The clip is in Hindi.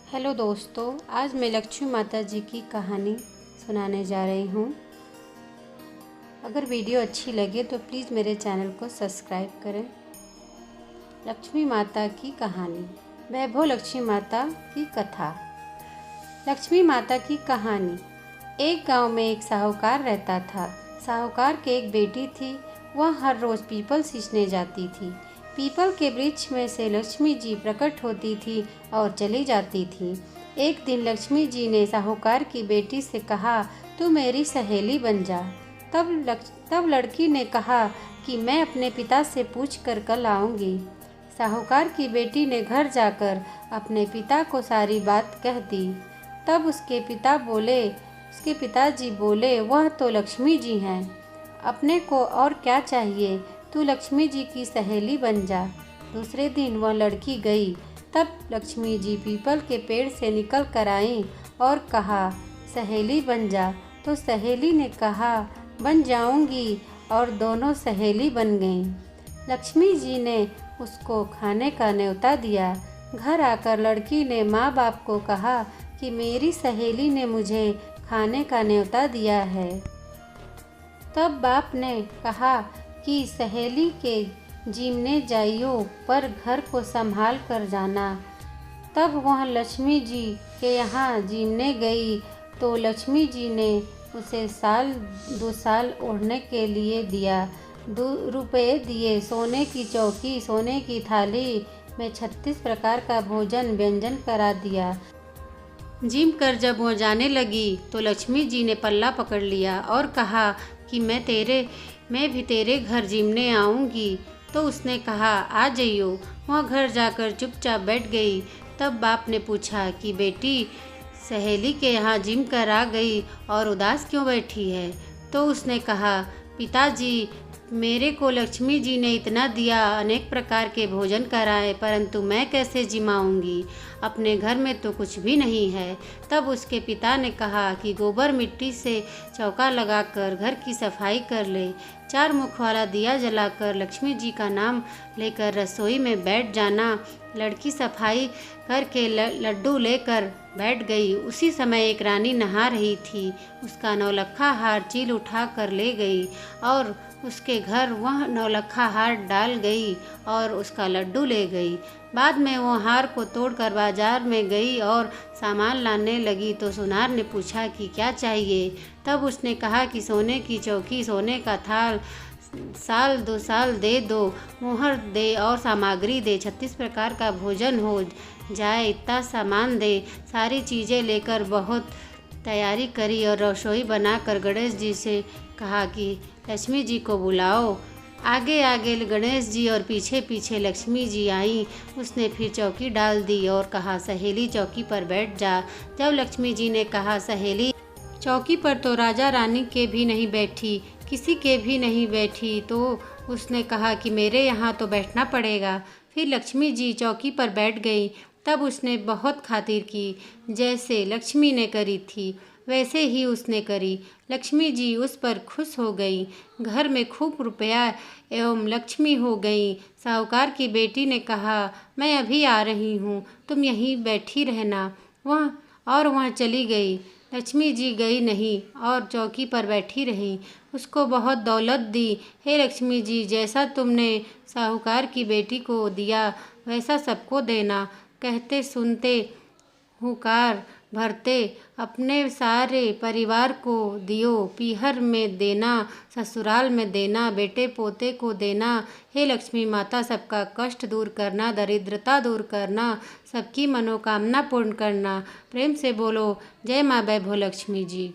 हेलो दोस्तों, आज मैं लक्ष्मी माता जी की कहानी सुनाने जा रही हूँ। अगर वीडियो अच्छी लगे तो प्लीज़ मेरे चैनल को सब्सक्राइब करें। लक्ष्मी माता की कहानी। वैभव लक्ष्मी माता की कथा। लक्ष्मी माता की कहानी। एक गांव में एक साहूकार रहता था। साहूकार के एक बेटी थी। वह हर रोज़ पीपल सींचने जाती थी। पीपल के वृक्ष में से लक्ष्मी जी प्रकट होती थी और चली जाती थी। एक दिन लक्ष्मी जी ने साहूकार की बेटी से कहा, तू मेरी सहेली बन जा। तब लड़की ने कहा कि मैं अपने पिता से पूछ कर कल आऊँगी। साहूकार की बेटी ने घर जाकर अपने पिता को सारी बात कह दी। तब उसके पिताजी बोले, वह तो लक्ष्मी जी हैं, अपने को और क्या चाहिए, तू लक्ष्मी जी की सहेली बन जा। दूसरे दिन वह लड़की गई। तब लक्ष्मी जी पीपल के पेड़ से निकल कर आईं और कहा, सहेली बन जा। तो सहेली ने कहा, बन जाऊंगी, और दोनों सहेली बन गईं। लक्ष्मी जी ने उसको खाने का न्योता दिया। घर आकर लड़की ने माँ बाप को कहा कि मेरी सहेली ने मुझे खाने का न्योता दिया है। तब बाप ने कहा कि सहेली के जीमने जाइयो, पर घर को संभाल कर जाना। तब वह लक्ष्मी जी के यहाँ जीमने गई तो लक्ष्मी जी ने उसे 2 साल ओढ़ने के लिए दिया। 2 रुपये दिए। सोने की चौकी, सोने की थाली में 36 प्रकार का भोजन व्यंजन करा दिया। जिम कर जब वह जाने लगी तो लक्ष्मी जी ने पल्ला पकड़ लिया और कहा कि मैं भी तेरे घर जिमने आऊँगी। तो उसने कहा, आ जाइयो। वह घर जाकर चुपचाप बैठ गई। तब बाप ने पूछा कि बेटी, सहेली के यहाँ जिम कर आ गई और उदास क्यों बैठी है? तो उसने कहा, पिताजी, मेरे को लक्ष्मी जी ने इतना दिया, अनेक प्रकार के भोजन कराए, परंतु मैं कैसे जिमाऊंगी? अपने घर में तो कुछ भी नहीं है। तब उसके पिता ने कहा कि गोबर मिट्टी से चौका लगाकर घर की सफाई कर ले। 4 मुख वाला दिया जलाकर लक्ष्मी जी का नाम लेकर रसोई में बैठ जाना। लड़की सफाई करके लड्डू लेकर बैठ गई। उसी समय एक रानी नहा रही थी। उसका नौलखा हार चील उठा कर ले गई और उसके घर वह नौलखा हार डाल गई और उसका लड्डू ले गई। बाद में वो हार को तोड़कर बाजार में गई और सामान लाने लगी तो सुनार ने पूछा कि क्या चाहिए? तब उसने कहा कि सोने की चौकी, सोने का थाल, 2 साल दे दो, मुहर दे और सामग्री दे, 36 प्रकार का भोजन हो जाए, इतना सामान दे। सारी चीज़ें लेकर बहुत तैयारी करी और रसोई बनाकर गणेश जी से कहा कि लक्ष्मी जी को बुलाओ। आगे आगे गणेश जी और पीछे पीछे लक्ष्मी जी आईं। उसने फिर चौकी डाल दी और कहा, सहेली चौकी पर बैठ जा। जब लक्ष्मी जी ने कहा, सहेली चौकी पर तो राजा रानी के भी नहीं बैठी, किसी के भी नहीं बैठी, तो उसने कहा कि मेरे यहाँ तो बैठना पड़ेगा। फिर लक्ष्मी जी चौकी पर बैठ गई। तब उसने बहुत खातिर की। जैसे लक्ष्मी ने करी थी वैसे ही उसने करी। लक्ष्मी जी उस पर खुश हो गई। घर में खूब रुपया एवं लक्ष्मी हो गई। साहूकार की बेटी ने कहा, मैं अभी आ रही हूँ, तुम यहीं बैठी रहना। वह चली गई। लक्ष्मी जी गई नहीं और चौकी पर बैठी रही। उसको बहुत दौलत दी। हे लक्ष्मी जी, जैसा तुमने साहूकार की बेटी को दिया वैसा सबको देना। कहते सुनते हुकार भरते अपने सारे परिवार को दियो। पीहर में देना, ससुराल में देना, बेटे पोते को देना। हे लक्ष्मी माता, सबका कष्ट दूर करना, दरिद्रता दूर करना, सबकी मनोकामना पूर्ण करना। प्रेम से बोलो, जय माँ वैभव लक्ष्मी जी।